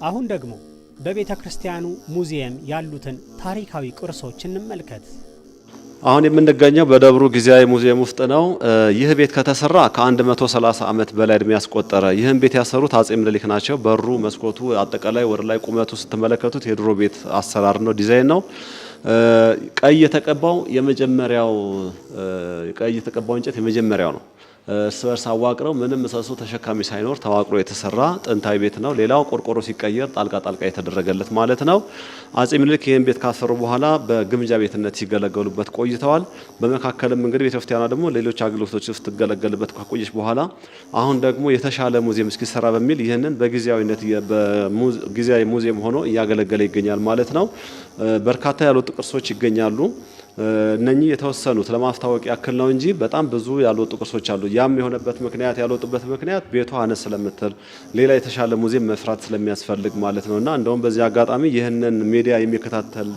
አሁን ደግሞ በቤተ ክርስቲያኑ ሙዚየም ያሉትን ታሪካዊ ቅርሶች እንመልከት። አሁን የምንገኘው በደብሩ ጊዜያዊ ሙዚየም ውስጥ ነው። ይህ ቤት ከተሰራ ከ130 ዓመት በላይ እድሜ ያስቆጠረ። ይህን ቤት ያሰሩት አጼ ምኒልክ ናቸው። በሩ፣ መስኮቱ፣ አጠቃላይ ወደ ላይ ቁመቱ ስትመለከቱት የድሮ ቤት አሰራር ነው፣ ዲዛይን ነው። ቀይ የተቀባው እንጨት የመጀመሪያው ነው። እርስ በርስ አዋቅረው ምንም ምሰሶ ተሸካሚ ሳይኖር ተዋቅሮ የተሰራ ጥንታዊ ቤት ነው። ሌላው ቆርቆሮ ሲቀየር ጣልቃ የተደረገለት ማለት ነው። አጼ ምኒልክ ይህን ቤት ካሰሩ በኋላ በግምጃ ቤትነት ሲገለገሉበት ቆይተዋል። በመካከልም እንግዲህ ቤተክርስቲያኗ ደግሞ ሌሎች አገልግሎቶች ውስጥ ትገለገልበት ከቆየች በኋላ አሁን ደግሞ የተሻለ ሙዚየም እስኪሰራ በሚል ይህንን በጊዜያዊነት ጊዜያዊ ሙዚየም ሆኖ እያገለገለ ይገኛል ማለት ነው። በርካታ ያልወጡ ቅርሶች ይገኛሉ። እነኚህ የተወሰኑት ለማስታወቅ ያክል ነው እንጂ በጣም ብዙ ያልወጡ ቅርሶች አሉ። ያም የሆነበት ምክንያት ያልወጡበት ምክንያት ቤቷ አነስ ስለምትል ሌላ የተሻለ ሙዚየም መስራት ስለሚያስፈልግ ማለት ነውና እንደውም በዚህ አጋጣሚ ይህንን ሚዲያ የሚከታተል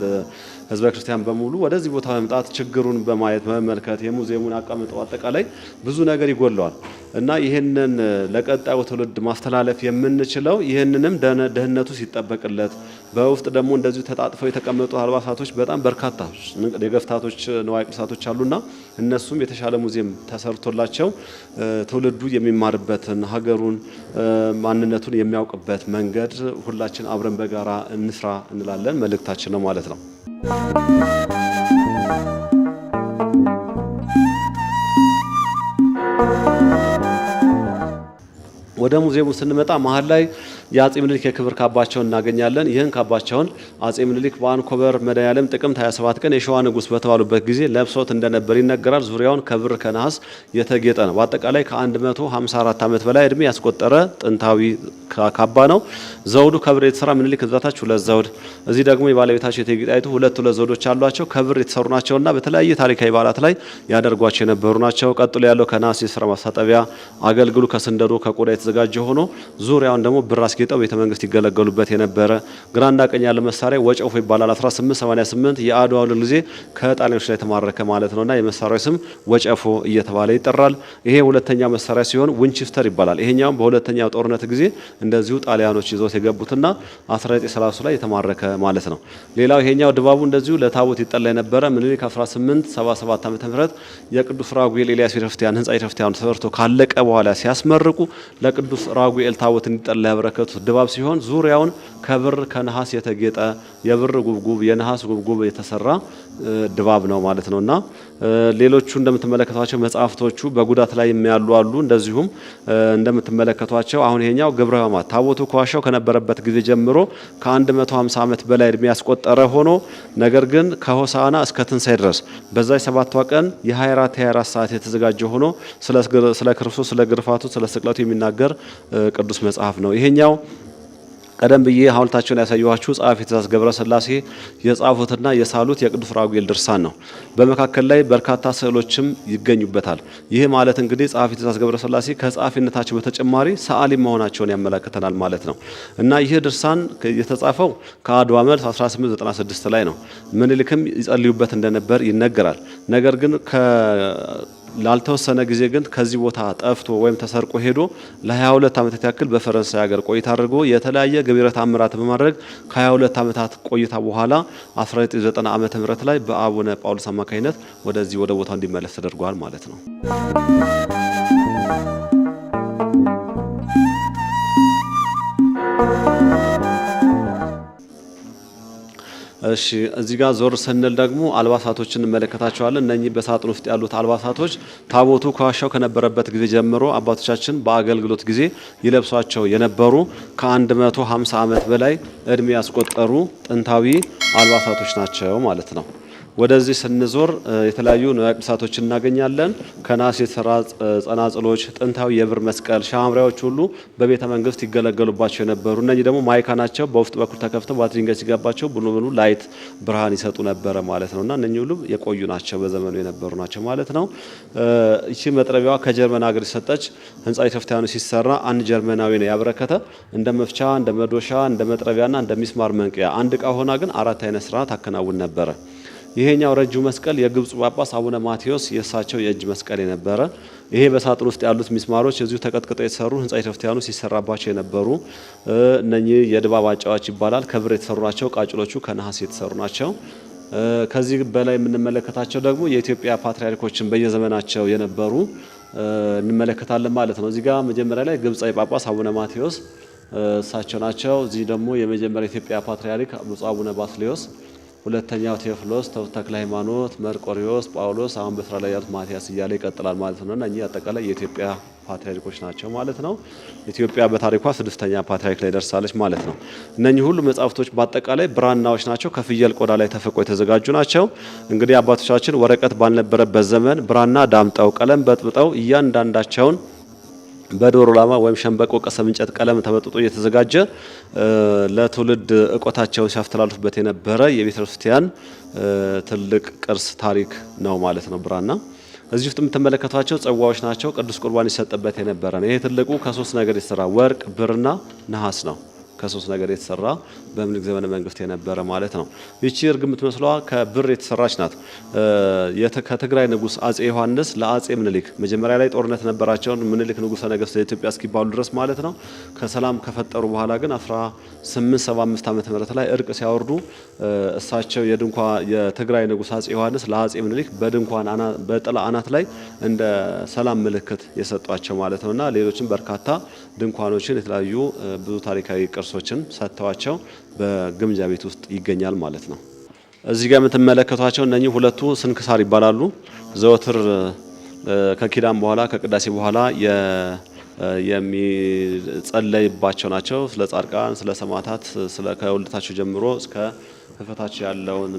ህዝበ ክርስቲያን በሙሉ ወደዚህ ቦታ መምጣት ችግሩን በማየት መመልከት የሙዚየሙን አቀማመጥ አጠቃላይ ብዙ ነገር ይጎለዋል እና ይህንን ለቀጣዩ ትውልድ ማስተላለፍ የምንችለው ይህንንም ደህንነቱ ሲጠበቅለት በውስጥ ደግሞ እንደዚሁ ተጣጥፈው የተቀመጡ አልባሳቶች በጣም በርካታ የገፍታቶች ንዋየ ቅድሳቶች አሉና እነሱም የተሻለ ሙዚየም ተሰርቶላቸው ትውልዱ የሚማርበትን ሀገሩን ማንነቱን የሚያውቅበት መንገድ ሁላችን አብረን በጋራ እንስራ እንላለን። መልእክታችን ነው ማለት ነው። ወደ ሙዚየሙ ስንመጣ መሀል ላይ የአጼ ምኒልክ የክብር ካባቸውን እናገኛለን። ይህን ካባቸውን አጼ ምኒልክ በአንኮበር መድኃኔዓለም ጥቅምት 27 ቀን የሸዋ ንጉስ በተባሉበት ጊዜ ለብሶት እንደነበር ይነገራል። ዙሪያውን ከብር ከነሐስ የተጌጠ ነው። በአጠቃላይ ከ154 ዓመት በላይ እድሜ ያስቆጠረ ጥንታዊ ካባ ነው። ዘውዱ ከብር የተሰራ ምኒልክ እዛታች ሁለት ዘውድ፣ እዚህ ደግሞ የባለቤታቸው የእቴጌ ጣይቱ ሁለት ዘውዶች አሏቸው። ከብር የተሰሩ ናቸውና በተለያየ ታሪካዊ በዓላት ላይ ያደርጓቸው የነበሩ ናቸው። ቀጥሎ ያለው ከነሐስ የስራ ማስታጠቢያ አገልግሉ ከስንደዶ ከቆዳ የተዘጋጀ ሆኖ ዙሪያውን ደግሞ ብር አስጌጠው ቤተ መንግስት ይገለገሉበት የነበረ ግራና ቀኝ ያለ መሳሪያ ወጨፎ ይባላል። 1888 የአድዋው ድል ጊዜ ከጣሊያኖች ላይ ተማረከ ማለት ነውና የመሳሪያው ስም ወጨፎ እየተባለ ይጠራል። ይሄ ሁለተኛው መሳሪያ ሲሆን ዊንቸስተር ይባላል። ይሄኛው በሁለተኛው ጦርነት ጊዜ እንደዚሁ ጣሊያኖች ይዘውት የገቡትና 1930 ላይ የተማረከ ማለት ነው። ሌላው ይሄኛው ድባቡ እንደዚሁ ለታቦት ይጠላ የነበረ ምኒልክ 1877 ዓ.ም የቅዱስ ራጉኤል ኤልያስ ቤተክርስቲያን ህንጻ ቤተክርስቲያን ተሰርቶ ካለቀ በኋላ ሲያስመርቁ ለቅዱስ ራጉኤል ታቦት እንዲጠላ ያበረከቱት ድባብ ሲሆን ዙሪያውን ከብር ከነሐስ የተጌጠ የብር ጉብጉብ የነሐስ ጉብጉብ የተሰራ ድባብ ነው ማለት ነውና ሌሎቹ እንደምትመለከቷቸው መጻሕፍቶቹ በጉዳት ላይ የሚያሉ አሉ። እንደዚሁም እንደምትመለከቷቸው አሁን ይሄኛው ግብረ ሕማማት ታቦቱ ከዋሻው ከነበረበት ጊዜ ጀምሮ ከ150 ዓመት በላይ እድሜ ያስቆጠረ ሆኖ ነገር ግን ከሆሳዕና እስከ ትንሣኤ ድረስ በዛይ ሰባቷ ቀን የ24 ሰዓት የተዘጋጀ ሆኖ ስለ ክርስቶስ ስለ ግርፋቱ ስለ ስቅለቱ የሚናገር ቅዱስ መጽሐፍ ነው። ይሄኛው ቀደም ብዬ ሐውልታቸውን ያሳየኋችሁ ጸሐፊ ትእዛዝ ገብረስላሴ የጻፉትና የሳሉት የቅዱስ ራጉኤል ድርሳን ነው። በመካከል ላይ በርካታ ስዕሎችም ይገኙበታል። ይህ ማለት እንግዲህ ጸሐፊ ትእዛዝ ገብረስላሴ ከጸሐፊነታቸው በተጨማሪ ሰዓሊ መሆናቸውን ያመለክተናል ማለት ነው እና ይህ ድርሳን የተጻፈው ከአድዋ መልስ 1896 ላይ ነው። ምኒልክም ይጸልዩበት እንደነበር ይነገራል። ነገር ግን ላልተወሰነ ጊዜ ግን ከዚህ ቦታ ጠፍቶ ወይም ተሰርቆ ሄዶ ለ22 ዓመታት ያክል በፈረንሳይ ሀገር ቆይታ አድርጎ የተለያየ ገቢረ ተአምራት በማድረግ ከ22 ዓመታት ቆይታ በኋላ 1990 ዓመተ ምህረት ላይ በአቡነ ጳውሎስ አማካኝነት ወደዚህ ወደ ቦታው እንዲመለስ ተደርጓል ማለት ነው። እሺ እዚህ ጋር ዞር ስንል ደግሞ አልባሳቶችን እንመለከታቸዋለን። እነኚህ በሳጥን ውስጥ ያሉት አልባሳቶች ታቦቱ ከዋሻው ከነበረበት ጊዜ ጀምሮ አባቶቻችን በአገልግሎት ጊዜ ይለብሷቸው የነበሩ ከ150 ዓመት በላይ እድሜ ያስቆጠሩ ጥንታዊ አልባሳቶች ናቸው ማለት ነው። ወደዚህ ስንዞር የተለያዩ ንዋየ ቅድሳቶችን እናገኛለን። ከነሐስ የተሰራ ጸናጽሎች፣ ጥንታዊ የብር መስቀል፣ ሻምሪያዎች ሁሉ በቤተ መንግስት ይገለገሉባቸው የነበሩ እነዚህ ደግሞ ማይካ ናቸው። በውስጥ በኩል ተከፍተው ባትሪ ድንጋይ ሲገባቸው ብሉ ላይት ብርሃን ይሰጡ ነበረ ማለት ነውና እነኚህ ሁሉ የቆዩ ናቸው፣ በዘመኑ የነበሩ ናቸው ማለት ነው። እቺ መጥረቢያዋ ከጀርመን ሀገር የሰጠች ህንጻ ቤተክርስቲያኑ ሲሰራ አንድ ጀርመናዊ ነው ያበረከተ። እንደ መፍቻ፣ እንደ መዶሻ፣ እንደ መጥረቢያና እንደ ሚስማር መንቀያ አንድ እቃ ሆና ግን አራት አይነት ስራ ታከናውን ነበረ። ይሄኛው ረጅሙ መስቀል የግብጽ ጳጳስ አቡነ ማቴዎስ የእሳቸው የእጅ መስቀል የነበረ ይሄ በሳጥን ውስጥ ያሉት ሚስማሮች እዚሁ ተቀጥቅጠው የተሰሩ ህንጻ ቤተክርስቲያኑ ሲሰራባቸው የነበሩ እነኚህ የድባብ አጫዋች ይባላል። ከብር የተሰሩ ናቸው። ቃጭሎቹ ከነሐስ የተሰሩ ናቸው። ከዚህ በላይ የምንመለከታቸው ደግሞ የኢትዮጵያ ፓትርያርኮችን በየዘመናቸው የነበሩ እንመለከታለን ማለት ነው። እዚህ ጋር መጀመሪያ ላይ ግብጻዊ ጳጳስ አቡነ ማቴዎስ እሳቸው ናቸው። እዚህ ደግሞ የመጀመሪያ ኢትዮጵያ ፓትርያርክ ብፁዕ አቡነ ባስልዮስ፣ ሁለተኛው ቴዎፍሎስ፣ ተክለ ሃይማኖት፣ መርቆሪዎስ፣ ጳውሎስ፣ አሁን በስራ ላይ ያሉት ማቲያስ እያለ ይቀጥላል ማለት ነው። እና እኚህ አጠቃላይ የኢትዮጵያ ፓትርያርኮች ናቸው ማለት ነው። ኢትዮጵያ በታሪኳ 6ኛ ፓትርያርክ ላይ ደርሳለች ማለት ነው። እነኚህ ሁሉ መጻሕፍቶች በአጠቃላይ ብራናዎች ናቸው። ከፍየል ቆዳ ላይ ተፈቆ የተዘጋጁ ናቸው። እንግዲህ አባቶቻችን ወረቀት ባልነበረበት ዘመን ብራና ዳምጠው ቀለም በጥብጠው እያንዳንዳቸውን በዶሮ ላማ ወይም ሸንበቆ ቀሰም እንጨት ቀለም ተበጥጦ እየተዘጋጀ ለትውልድ እቆታቸውን ሲያስተላልፉበት የነበረ የቤተ ክርስቲያን ትልቅ ቅርስ ታሪክ ነው ማለት ነው ብራና። እዚህ ውስጥ የምትመለከቷቸው ጽዋዎች ናቸው። ቅዱስ ቁርባን ይሰጥበት የነበረ ነው። ይሄ ትልቁ ከ3 ነገር የተሰራ ወርቅ፣ ብርና ነሐስ ነው። ከ3 ነገር የተሰራ በምኒልክ ዘመነ መንግስት የነበረ ማለት ነው። ይቺ እርግብ የምትመስለዋ ከብር የተሰራች ናት። ከትግራይ ንጉስ አጼ ዮሐንስ ለአጼ ምኒልክ መጀመሪያ ላይ ጦርነት ነበራቸው። ምኒልክ ንጉሰ ነገስት ለኢትዮጵያ እስኪባሉ ድረስ ማለት ነው። ከሰላም ከፈጠሩ በኋላ ግን 1875 ዓመተ ምህረት ላይ እርቅ ሲያወርዱ እሳቸው የትግራይ ንጉስ አጼ ዮሐንስ ለአጼ ምኒልክ በድንኳን በጥላ አናት ላይ እንደ ሰላም ምልክት የሰጧቸው ማለት ነውና ሌሎችም በርካታ ድንኳኖችን የተለያዩ ብዙ ታሪካዊ ቅርሶችን ሰጥተዋቸው በግምጃ ቤት ውስጥ ይገኛል ማለት ነው። እዚህ ጋር የምትመለከቷቸው እነኚህ ሁለቱ ስንክሳር ይባላሉ። ዘወትር ከኪዳን በኋላ ከቅዳሴ በኋላ የሚጸለይባቸው ናቸው። ስለ ጻድቃን፣ ስለ ሰማዕታት፣ ስለ ከውልደታቸው ጀምሮ እስከ ህልፈታቸው ያለውን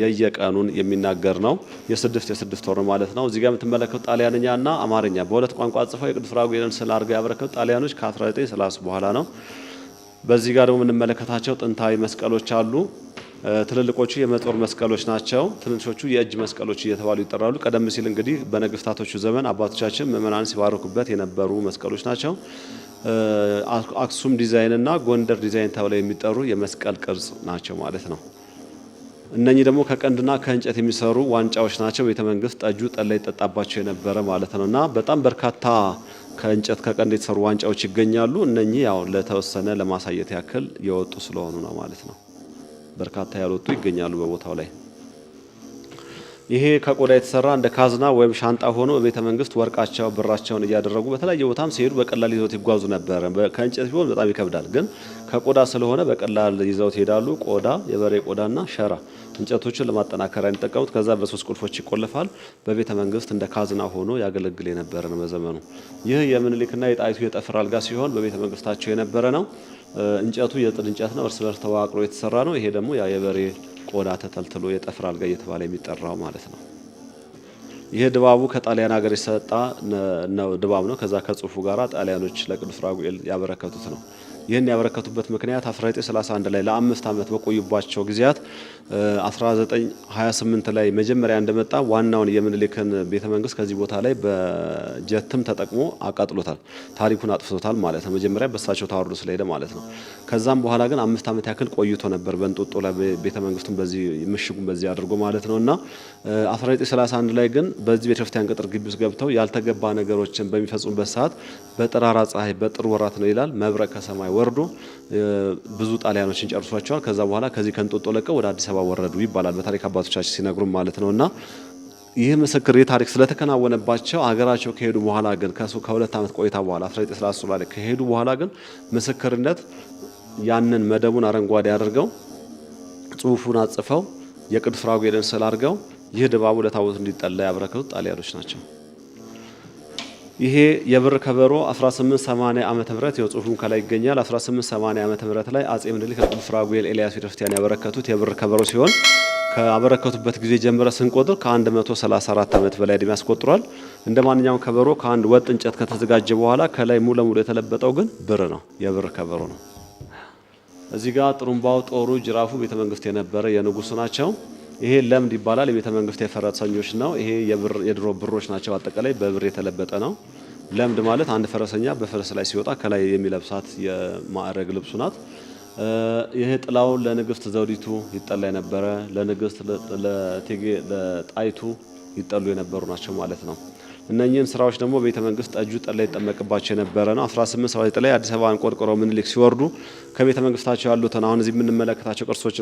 የየቀኑን የሚናገር ነው። የስድስት ወር ማለት ነው። እዚህ ጋር የምትመለከቱት ጣሊያንኛና አማርኛ በሁለት ቋንቋ ጽፈው የቅዱስ ራጉኤልን ስዕል አድርገው ያበረከቱት ጣሊያኖች ከ1930 በኋላ ነው። በዚህ ጋር ደግሞ የምንመለከታቸው ጥንታዊ መስቀሎች አሉ። ትልልቆቹ የመጦር መስቀሎች ናቸው። ትንሾቹ የእጅ መስቀሎች እየተባሉ ይጠራሉ። ቀደም ሲል እንግዲህ በነገስታቶቹ ዘመን አባቶቻችን ምእመናን ሲባረኩበት የነበሩ መስቀሎች ናቸው። አክሱም ዲዛይን እና ጎንደር ዲዛይን ተብለው የሚጠሩ የመስቀል ቅርጽ ናቸው ማለት ነው። እነኚህ ደግሞ ከቀንድና ከእንጨት የሚሰሩ ዋንጫዎች ናቸው። ቤተ መንግስት ጠጁ ጠላ ይጠጣባቸው የነበረ ማለት ነው እና በጣም በርካታ ከእንጨት ከቀንድ የተሰሩ ዋንጫዎች ይገኛሉ። እነኚህ ያው ለተወሰነ ለማሳየት ያክል የወጡ ስለሆኑ ነው ማለት ነው። በርካታ ያልወጡ ይገኛሉ በቦታው ላይ። ይሄ ከቆዳ የተሰራ እንደ ካዝና ወይም ሻንጣ ሆኖ በቤተ መንግስት ወርቃቸው ብራቸውን እያደረጉ በተለያየ ቦታም ሲሄዱ በቀላል ይዘውት ይጓዙ ነበር። ከእንጨት ቢሆን በጣም ይከብዳል፣ ግን ከቆዳ ስለሆነ በቀላል ይዘውት ይሄዳሉ። ቆዳ፣ የበሬ ቆዳና ሸራ እንጨቶችን ለማጠናከሪያ የሚጠቀሙት። ከዛ በ3 ቁልፎች ይቆልፋል። በቤተ መንግስት እንደ ካዝና ሆኖ ያገለግል የነበረ ነው በዘመኑ። ይህ የምኒልክና የጣይቱ የጠፍር አልጋ ሲሆን በቤተ መንግስታቸው የነበረ ነው። እንጨቱ የጥድ እንጨት ነው፣ እርስ በርስ ተዋቅሮ የተሰራ ነው። ይሄ ደግሞ ያ የበሬ ቆዳ ተተልትሎ የጠፍር አልጋ እየተባለ የሚጠራው ማለት ነው። ይሄ ድባቡ ከጣሊያን ሀገር የሰጣ ነው ድባብ ነው። ከዛ ከጽሁፉ ጋራ ጣሊያኖች ለቅዱስ ራጉኤል ያበረከቱት ነው። ይህን ያበረከቱበት ምክንያት 1931 ላይ ለ5 ዓመት በቆዩባቸው ጊዜያት 1928 ላይ መጀመሪያ እንደመጣ ዋናውን የምኒልክን ቤተ መንግስት ከዚህ ቦታ ላይ በጀትም ተጠቅሞ አቃጥሎታል። ታሪኩን አጥፍቶታል ማለት ነው። መጀመሪያ በሳቸው ታወርዶ ስለሄደ ማለት ነው። ከዛም በኋላ ግን 5 ዓመት ያክል ቆይቶ ነበር በእንጦጦ ላይ ቤተ መንግስቱን በዚህ ምሽጉን በዚህ አድርጎ ማለት ነውና 1931 ላይ ግን በዚህ ቤተክርስቲያን ቅጥር ግቢ ውስጥ ገብተው ያልተገባ ነገሮችን በሚፈጽሙበት ሰዓት በጠራራ ፀሐይ በጥር ወራት ነው ይላል መብረቅ ከሰማይ ወርዶ ብዙ ጣሊያኖችን ጨርሷቸዋል። ከዛ በኋላ ከዚህ ከእንጦጦ ለቀው ወደ አዲስ አበባ ወረዱ ይባላል በታሪክ አባቶቻችን ሲነግሩም ማለት ነውና ይህ ምስክር የታሪክ ስለተከናወነባቸው አገራቸው ከሄዱ በኋላ ግን ከ2 ዓመት ቆይታ በኋላ 1933 ላይ ከሄዱ በኋላ ግን ምስክርነት ያንን መደቡን አረንጓዴ አድርገው ጽሁፉን አጽፈው የቅዱስ ራጉኤልን ስዕል አድርገው ይህ ድባቡ ለታቦት እንዲጠላ ያበረከቱት ጣሊያኖች ናቸው። ይሄ የብር ከበሮ 1880 ዓመተ ምህረት የጽሁፉን ከላይ ይገኛል። 1880 ዓመተ ምህረት ላይ አጼ ምኒልክ ለቅዱስ ራጉኤል ኤልያስ ቤተክርስቲያን ያበረከቱት የብር ከበሮ ሲሆን ከአበረከቱበት ጊዜ ጀምረ ስንቆጥር ከ134 ዓመት በላይ እድሜ ያስቆጥሯል። እንደ ማንኛውም ከበሮ ከአንድ ወጥ እንጨት ከተዘጋጀ በኋላ ከላይ ሙሉ ለሙሉ የተለበጠው ግን ብር ነው፣ የብር ከበሮ ነው። እዚህ ጋር ጥሩምባው፣ ጦሩ፣ ጅራፉ ቤተ መንግስት የነበረ የንጉሱ ናቸው። ይሄ ለምድ ይባላል። የቤተ መንግስት የፈረሰኞች ነው። ይሄ የድሮ ብሮች ናቸው። አጠቃላይ በብር የተለበጠ ነው። ለምድ ማለት አንድ ፈረሰኛ በፈረስ ላይ ሲወጣ ከላይ የሚለብሳት የማዕረግ ልብሱ ናት። ይሄ ጥላው ለንግስት ዘውዲቱ ይጠላ የነበረ ለንግስት ለቴጌ ለጣይቱ ይጠሉ የነበሩ ናቸው ማለት ነው። እነኚህን ስራዎች ደግሞ ቤተ መንግስት ጠጁ ጠላ ይጠመቅባቸው የነበረ ነው። 1879 ላይ አዲስ አበባን ቆርቆረው ምኒልክ ሲወርዱ ከቤተ መንግስታቸው ያሉትን አሁን እዚህ የምንመለከታቸው ቅርሶች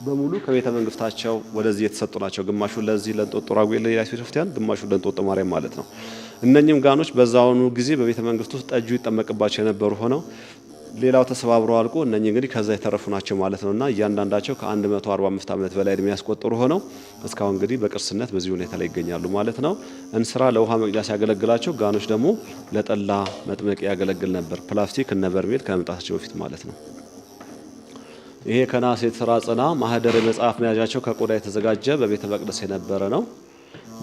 በሙሉ ከቤተ መንግስታቸው ወደዚህ የተሰጡ ናቸው። ግማሹ ለዚህ ለእንጦጦ ራጉኤል ለኢያሱ ቤተክርስቲያን፣ ግማሹ ለእንጦጦ ማርያም ማለት ነው። እነኚህም ጋኖች በዛውኑ ጊዜ በቤተ መንግስት ውስጥ ጠጁ ይጠመቅባቸው የነበሩ ሆነው ሌላው ተሰባብሮ አልቆ እነኚህ እንግዲህ ከዛ የተረፉ ናቸው ማለት ነውና እያንዳንዳቸው ከ145 ዓመት በላይ እድሜ ያስቆጠሩ ሆነው እስካሁን እንግዲህ በቅርስነት በዚህ ሁኔታ ላይ ይገኛሉ ማለት ነው። እንስራ ለውሃ መቅጃ ሲያገለግላቸው፣ ጋኖች ደግሞ ለጠላ መጥመቂያ ያገለግል ነበር። ፕላስቲክ እነ በርሜል ከመምጣታቸው በፊት ማለት ነው። ይሄ ከናስ የተሰራ ጽና ማህደር የመጽሐፍ መያዣቸው ከቆዳ የተዘጋጀ በቤተ መቅደስ የነበረ ነው።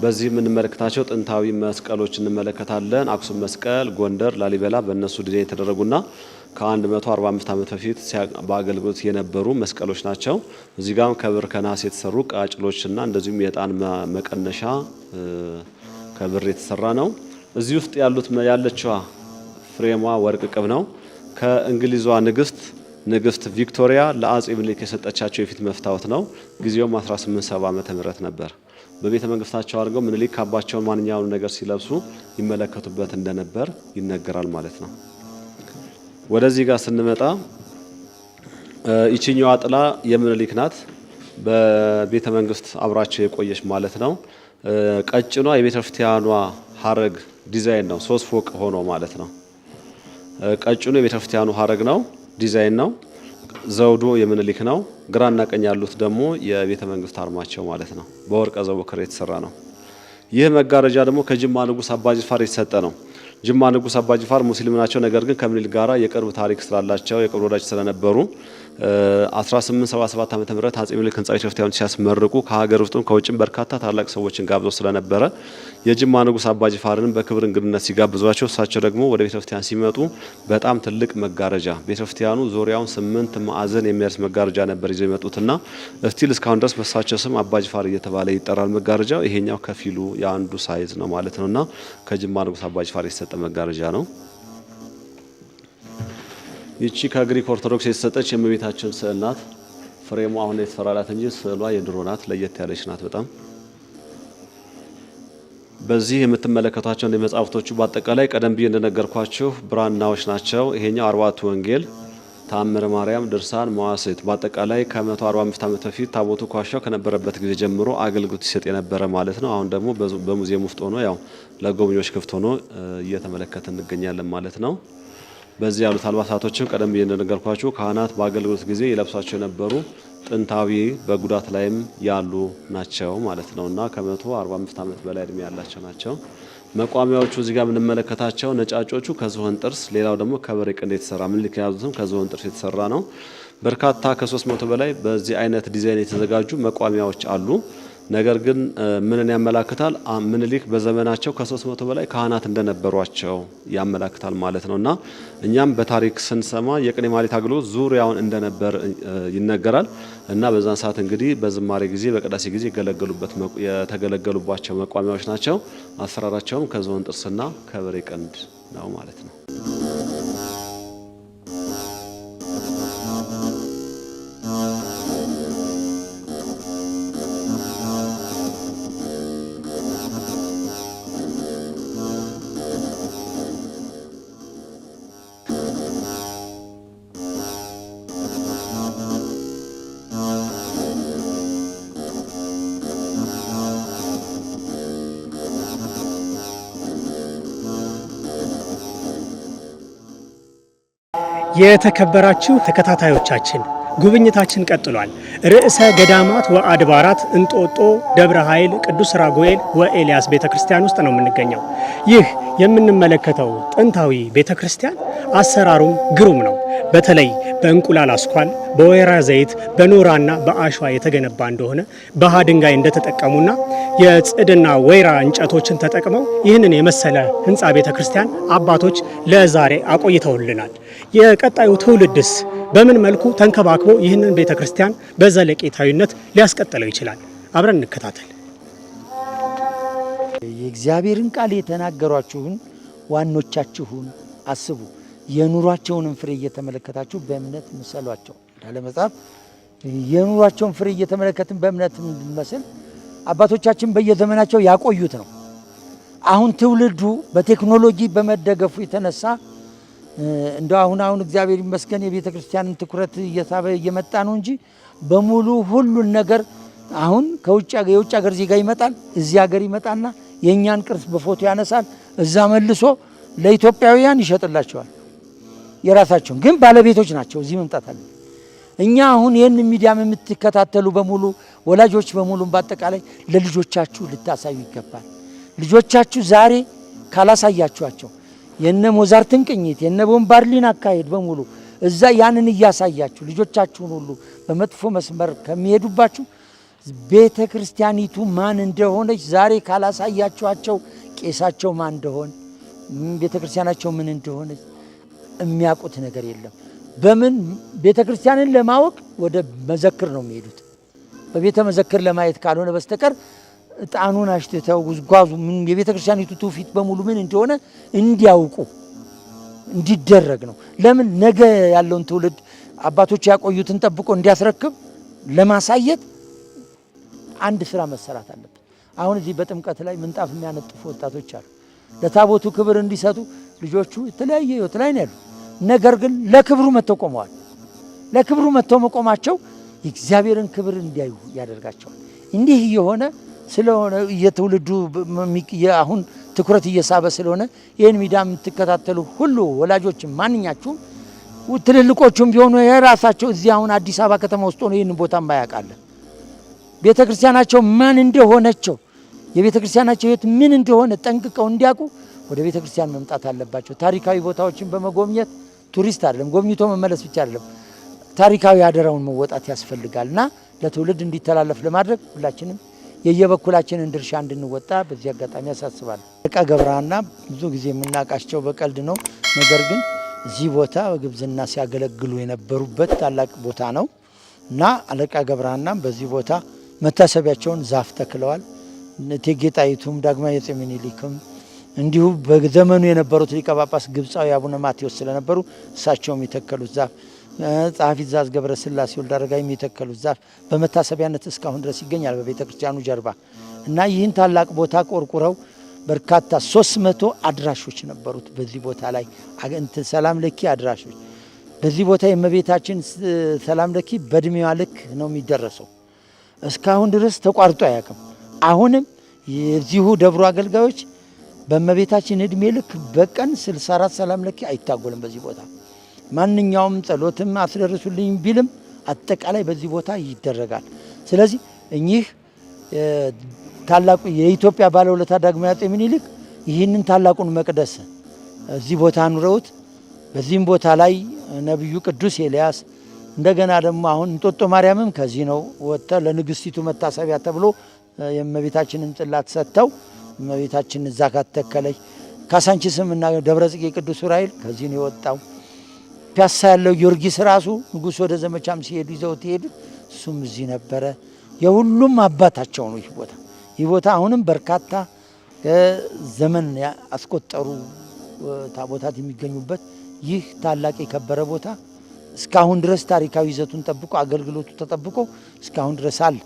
በዚህ የምንመለከታቸው ጥንታዊ መስቀሎች እንመለከታለን። አክሱም መስቀል፣ ጎንደር፣ ላሊበላ በእነሱ ዲዛይን የተደረጉና ከ145 ዓመት በፊት በአገልግሎት የነበሩ መስቀሎች ናቸው። እዚህ ጋር ከብር ከናስ የተሰሩ ቃጭሎችና እንደዚሁም የዕጣን መቀነሻ ከብር የተሰራ ነው። እዚህ ውስጥ ያለችዋ ፍሬሟ ወርቅ ቅብ ነው። ከእንግሊዟ ንግስት ቪክቶሪያ ለአጼ ምኒልክ የሰጠቻቸው የፊት መፍታወት ነው። ጊዜውም 1870 ዓመተ ምህረት ነበር። በቤተ መንግስታቸው አድርገው ምኒልክ ካባቸውን ማንኛውንም ነገር ሲለብሱ ይመለከቱበት እንደነበር ይነገራል ማለት ነው። ወደዚህ ጋር ስንመጣ ይቺኛዋ ጥላ የምኒልክ ናት። በቤተ መንግስት አብራቸው የቆየች ማለት ነው። ቀጭኗ የቤተክርስቲያኗ ሀረግ ዲዛይን ነው። 3 ፎቅ ሆኖ ማለት ነው። ቀጭኑ የቤተክርስቲያኑ ሀረግ ነው፣ ዲዛይን ነው። ዘውዱ የምኒልክ ነው። ግራና ቀኝ ያሉት ደግሞ የቤተ መንግስት አርማቸው ማለት ነው። በወርቀ ዘቦ ክር የተሰራ ነው። ይህ መጋረጃ ደግሞ ከጅማ ንጉስ አባጅፋር የተሰጠ ነው። ጅማ ንጉስ አባጅፋር ሙስሊም ናቸው። ነገር ግን ከምኒልክ ጋራ የቅርብ ታሪክ ስላላቸው የቅርብ ወዳጅ ስለነበሩ 1877 ዓመተ ምህረት አጼ ምኒልክ ህንጻ ቤተክርስቲያኑን ሲያስመርቁ ከሀገር ውስጥም ከውጭም በርካታ ታላቅ ሰዎችን ጋብዘው ስለነበረ የጅማ ንጉስ አባጅፋርን በክብር እንግድነት ሲጋብዟቸው እሳቸው ደግሞ ወደ ቤተክርስቲያን ሲመጡ በጣም ትልቅ መጋረጃ ቤተክርስቲያኑ ዙሪያውን 8 ማዕዘን የሚያርስ መጋረጃ ነበር ይዘው የመጡትና እስቲል እስካሁን ድረስ በእሳቸው ስም አባጅፋር እየተባለ ይጠራል መጋረጃው። ይሄኛው ከፊሉ የአንዱ ሳይዝ ነው ማለት ነውና ከጅማ ንጉስ አባጅፋር የተሰጠ መጋረጃ ነው። ይቺ ከግሪክ ኦርቶዶክስ የተሰጠች የእመቤታችን ስዕል ናት። ፍሬሙ አሁን የተሰራላት እንጂ ስዕሏ የድሮ ናት። ለየት ያለች ናት በጣም። በዚህ የምትመለከቷቸው እንደ መጻሕፍቶቹ በአጠቃላይ ቀደም ብዬ እንደነገርኳችሁ ብራናዎች ናቸው። ይሄኛው 4ቱ ወንጌል፣ ተአምረ ማርያም፣ ድርሳን፣ መዋሥዕት በአጠቃላይ ከ145 ዓመት በፊት ታቦቱ ከዋሻው ከነበረበት ጊዜ ጀምሮ አገልግሎት ይሰጥ የነበረ ማለት ነው። አሁን ደግሞ በሙዚየም ውስጥ ሆኖ ያው ለጎብኚዎች ክፍት ሆኖ እየተመለከተ እንገኛለን ማለት ነው። በዚህ ያሉት አልባሳቶችም ቀደም ብዬ እንደነገርኳችሁ ካህናት በአገልግሎት ጊዜ የለብሷቸው የነበሩ ጥንታዊ በጉዳት ላይም ያሉ ናቸው ማለት ነውና ከ145 ዓመት በላይ እድሜ ያላቸው ናቸው። መቋሚያዎቹ እዚህ ጋር የምንመለከታቸው ነጫጮቹ ከዝሆን ጥርስ፣ ሌላው ደግሞ ከበሬ ቅንድ የተሰራ ምኒልክ የያዙትም ከዝሆን ጥርስ የተሰራ ነው። በርካታ ከ300 በላይ በዚህ አይነት ዲዛይን የተዘጋጁ መቋሚያዎች አሉ። ነገር ግን ምንን ያመላክታል? ምኒልክ በዘመናቸው ከ300 በላይ ካህናት እንደነበሯቸው ያመላክታል ማለት ነውና እኛም በታሪክ ስንሰማ የቅኔ ማህሌት አገልግሎት ዙሪያውን እንደነበር ይነገራል እና በዛን ሰዓት እንግዲህ በዝማሬ ጊዜ በቅዳሴ ጊዜ የተገለገሉባቸው መቋሚያዎች ናቸው። አሰራራቸውም ከዝሆን ጥርስና ከበሬ ቀንድ ነው ማለት ነው። የተከበራችሁ ተከታታዮቻችን ጉብኝታችን ቀጥሏል። ርዕሰ ገዳማት ወአድባራት እንጦጦ ደብረ ኃይል ቅዱስ ራጉኤል ወኤልያስ ቤተክርስቲያን ውስጥ ነው የምንገኘው። ይህ የምንመለከተው ጥንታዊ ቤተክርስቲያን አሰራሩም ግሩም ነው። በተለይ በእንቁላል አስኳል፣ በወይራ ዘይት፣ በኖራና በአሸዋ የተገነባ እንደሆነ በሃ ድንጋይ እንደተጠቀሙና የጽድና ወይራ እንጨቶችን ተጠቅመው ይህንን የመሰለ ህንፃ ቤተክርስቲያን አባቶች ለዛሬ አቆይተውልናል። የቀጣዩ ትውልድስ በምን መልኩ ተንከባክቦ ይህንን ቤተክርስቲያን በዘለቄታዊነት ሊያስቀጥለው ይችላል? አብረን እንከታተል። የእግዚአብሔርን ቃል የተናገሯችሁን ዋኖቻችሁን አስቡ። የኑሯቸውንም ፍሬ እየተመለከታችሁ በእምነት ምሰሏቸው። እንዳለ መጽሐፍ የኑሯቸውን ፍሬ እየተመለከትን በእምነት እንድንመስል አባቶቻችን በየዘመናቸው ያቆዩት ነው። አሁን ትውልዱ በቴክኖሎጂ በመደገፉ የተነሳ እንደው አሁን እግዚአብሔር ይመስገን የቤተ ክርስቲያንን ትኩረት እየሳበ እየመጣ ነው እንጂ በሙሉ ሁሉን ነገር አሁን የውጭ ሀገር ዜጋ ይመጣል፣ እዚህ ሀገር ይመጣና የእኛን ቅርስ በፎቶ ያነሳል፣ እዛ መልሶ ለኢትዮጵያውያን ይሸጥላቸዋል። የራሳቸውን ግን ባለቤቶች ናቸው። እዚህ መምጣት አለ። እኛ አሁን ይህን ሚዲያም የምትከታተሉ በሙሉ ወላጆች በሙሉ በአጠቃላይ ለልጆቻችሁ ልታሳዩ ይገባል። ልጆቻችሁ ዛሬ ካላሳያችኋቸው የነ ሞዛርትን ቅኝት የነ ቦምባርሊን አካሄድ በሙሉ እዛ ያንን እያሳያችሁ ልጆቻችሁን ሁሉ በመጥፎ መስመር ከሚሄዱባችሁ ቤተ ክርስቲያኒቱ ማን እንደሆነች ዛሬ ካላሳያችኋቸው ቄሳቸው ማን እንደሆነ ቤተ ክርስቲያናቸው ምን እንደሆነች የሚያውቁት ነገር የለም። በምን ቤተ ክርስቲያንን ለማወቅ ወደ መዘክር ነው የሚሄዱት። በቤተ መዘክር ለማየት ካልሆነ በስተቀር እጣኑን አሽትተው ጉዝጓዙ ምን የቤተ ክርስቲያኒቱ ትውፊት በሙሉ ምን እንደሆነ እንዲያውቁ እንዲደረግ ነው። ለምን ነገ ያለውን ትውልድ አባቶች ያቆዩትን ጠብቆ እንዲያስረክብ ለማሳየት አንድ ስራ መሰራት አለበት። አሁን እዚህ በጥምቀት ላይ ምንጣፍ የሚያነጥፉ ወጣቶች አሉ። ለታቦቱ ክብር እንዲሰጡ ልጆቹ የተለያየ ህይወት ላይ ነው ያሉ። ነገር ግን ለክብሩ መተው ቆመዋል። ለክብሩ መተው መቆማቸው የእግዚአብሔርን ክብር እንዲያዩ ያደርጋቸዋል። እንዲህ የሆነ ስለሆነ የትውልዱ አሁን ትኩረት እየሳበ ስለሆነ ይህን ሚዲያ የምትከታተሉ ሁሉ ወላጆችም ማንኛችሁም ትልልቆቹም ቢሆኑ የራሳቸው እዚህ አሁን አዲስ አበባ ከተማ ውስጥ ሆኖ ይህን ቦታ ማያውቃለን ቤተ ክርስቲያናቸው ማን እንደሆነቸው የቤተ ክርስቲያናቸው ህይወት ምን እንደሆነ ጠንቅቀው እንዲያውቁ ወደ ቤተ ክርስቲያን መምጣት አለባቸው። ታሪካዊ ቦታዎችን በመጎብኘት ቱሪስት አይደለም ጎብኝቶ መመለስ ብቻ አይደለም፣ ታሪካዊ አደራውን መወጣት ያስፈልጋልና ለትውልድ እንዲተላለፍ ለማድረግ ሁላችንም የየበኩላችንን ድርሻ እንድንወጣ በዚህ አጋጣሚ ያሳስባል። አለቃ ገብረሃና ብዙ ጊዜ የምናውቃቸው በቀልድ ነው። ነገር ግን እዚህ ቦታ በግብዝና ሲያገለግሉ የነበሩበት ታላቅ ቦታ ነው እና አለቃ ገብረሃና በዚህ ቦታ መታሰቢያቸውን ዛፍ ተክለዋል። እቴጌ ጣይቱም ዳግማዊ አፄ ምኒልክም እንዲሁ በዘመኑ የነበሩት ሊቀ ጳጳስ ግብፃዊ አቡነ ማቴዎስ ስለነበሩ እሳቸውም የተከሉት ዛፍ ጸሐፊ ትእዛዝ ገብረ ሥላሴ ወልደ አረጋዊ የተከሉት ዛፍ በመታሰቢያነት እስካሁን ድረስ ይገኛል በቤተ ክርስቲያኑ ጀርባ እና ይህን ታላቅ ቦታ ቆርቁረው በርካታ 300 አድራሾች ነበሩት። በዚህ ቦታ ላይ ሰላም ለኪ አድራሾች በዚህ ቦታ የእመቤታችን ሰላም ለኪ በእድሜዋ ልክ ነው የሚደረሰው። እስካሁን ድረስ ተቋርጦ አያውቅም። አሁንም የዚሁ ደብሩ አገልጋዮች በእመቤታችን እድሜ ልክ በቀን 64 ሰላም ለኪ አይታጎልም። በዚህ ቦታ ማንኛውም ጸሎትም አስደርሱልኝ ቢልም አጠቃላይ በዚህ ቦታ ይደረጋል። ስለዚህ እኚህ ታላቁ የኢትዮጵያ ባለውለታ ዳግማዊ አፄ ምኒልክ ይህንን ታላቁን መቅደስ እዚህ ቦታ አኑረውት በዚህም ቦታ ላይ ነቢዩ ቅዱስ ኤልያስ እንደገና ደግሞ አሁን እንጦጦ ማርያምም ከዚህ ነው ወጥተ ለንግስቲቱ መታሰቢያ ተብሎ የእመቤታችንን ጽላት ሰጥተው እመቤታችን እዛ ከተከለች። ካሳንቺስም እና ደብረ ጽጌ ቅዱስ ዑራኤል ከዚህ ነው የወጣው። ፒያሳ ያለው ጊዮርጊስ ራሱ ንጉሥ ወደ ዘመቻም ሲሄዱ ይዘውት ሄዱ። እሱም እዚህ ነበረ። የሁሉም አባታቸው ነው ይህ ቦታ። ይህ ቦታ አሁንም በርካታ ዘመን ያስቆጠሩ ታቦታት የሚገኙበት ይህ ታላቅ የከበረ ቦታ እስካሁን ድረስ ታሪካዊ ይዘቱን ጠብቆ አገልግሎቱ ተጠብቆ እስካሁን ድረስ አለ።